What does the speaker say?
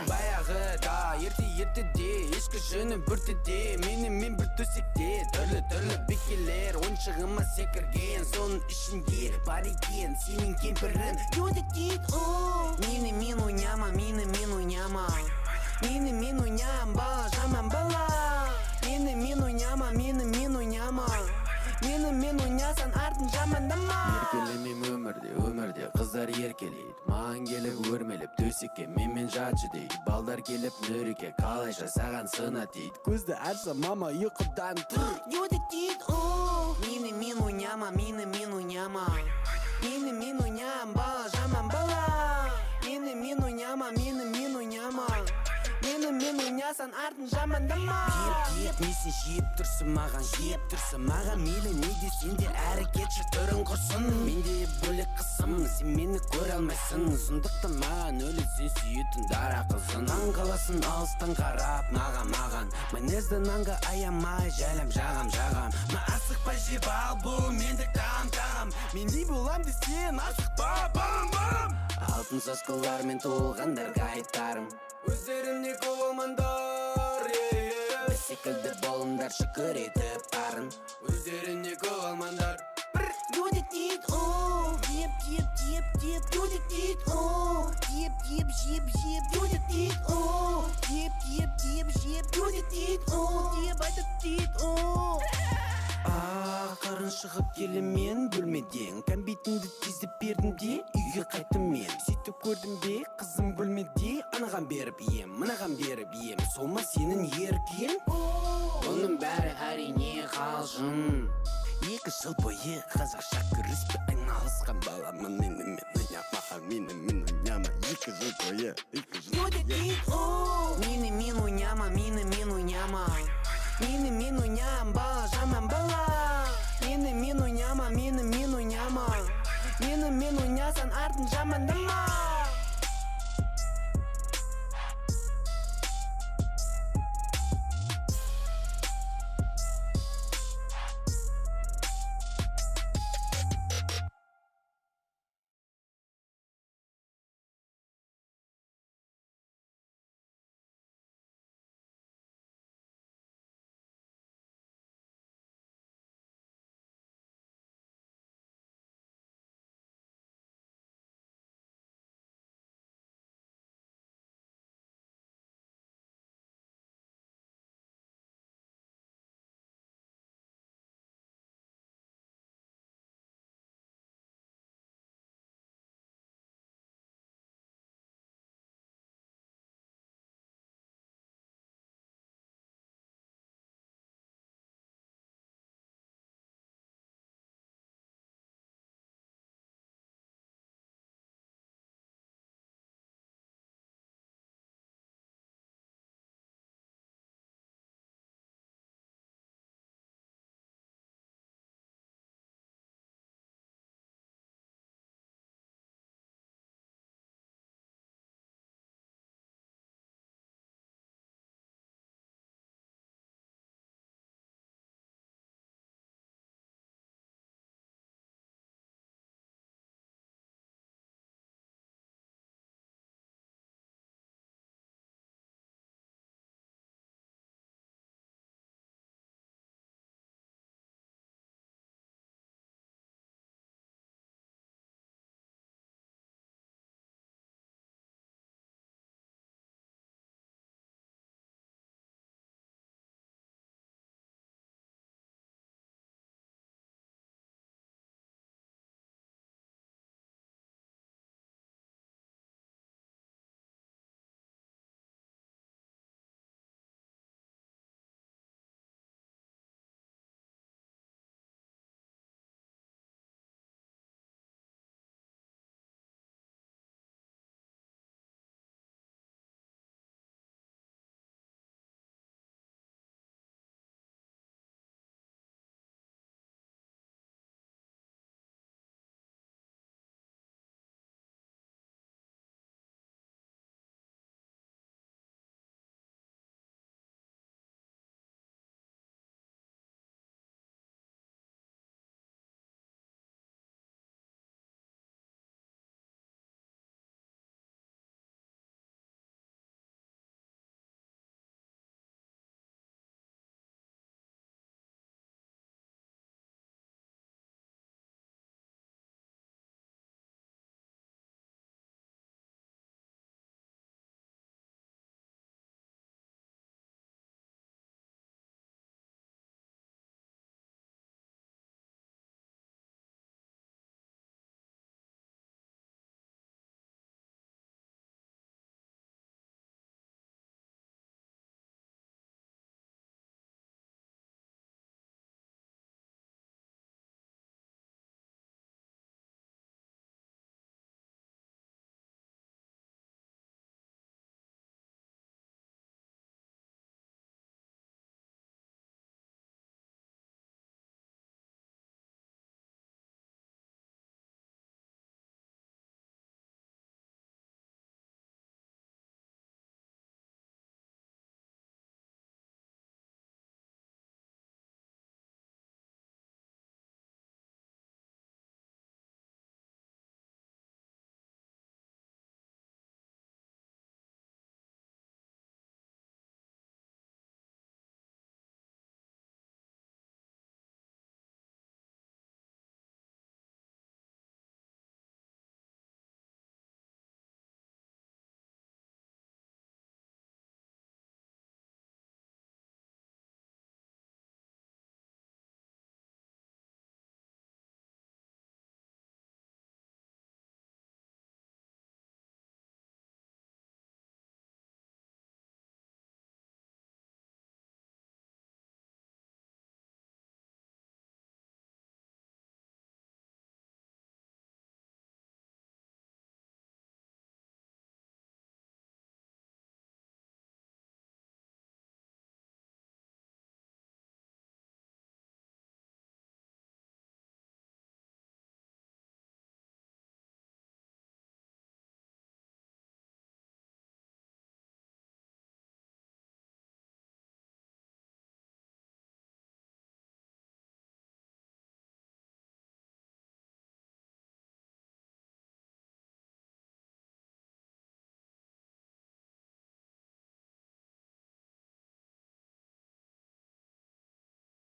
Баяғыда ерте-ертеде ешкі жөні бүртеде мен бір төсекте түрлі бекелер ойыншығыма секірген соның ішінде бар екен сенің кемпірің Юдик дейді мен ойнама мен ойнама бала жаман бала мен ойнама мен ойнасаң артын жамандама Еркелемем өмірде қыздар еркелейді маған келіп өрмелеп төсекке менмен жатшы дейді балдар келіп нүреке қалайша саған сына дейді көзді ашса мама ұйқыдан тұр Юдик дейді мен ойнама мен ойнама бала жаман бала мен ойнама мен ойнасаң артын жамандама несін жеп тұрсың маған мейлі не десең де әрекетші түрің құрсын менде бөлек қысым сен мені көре алмайсың сондықтан маған өлі сен сүйетін дара қызын таң қаласың алыстан қарап маған мінезді нанға аямай жайлам жағам асықпай жеп ал бұл мендік тағам мендей болам десең асықпа балам алтын соскалармен толғандарға айтарым өздеріне көңілмандар біз секілді болыңдар шүкір етіп барын өздеріне көңілмандар Юдик дейді деп Юдик дейді деп жеп Юдик дейді деп Юдик дейді деп айтып дейді Қарын шығып келемен бөлмеден кәмбетіңді тезіп бердім де үйге қайттым мен сөйтіп көрдім бе қызым бөлмеде анаған беріп ем мынаған беріп ем сол ма сенің еркең бұның бәрі әрине қалжың 2 жыл бойы қазақша күреспе айналысқан баламын мен ойнама 2 жыл бойы Юдик дейді мен ойнама бала жаман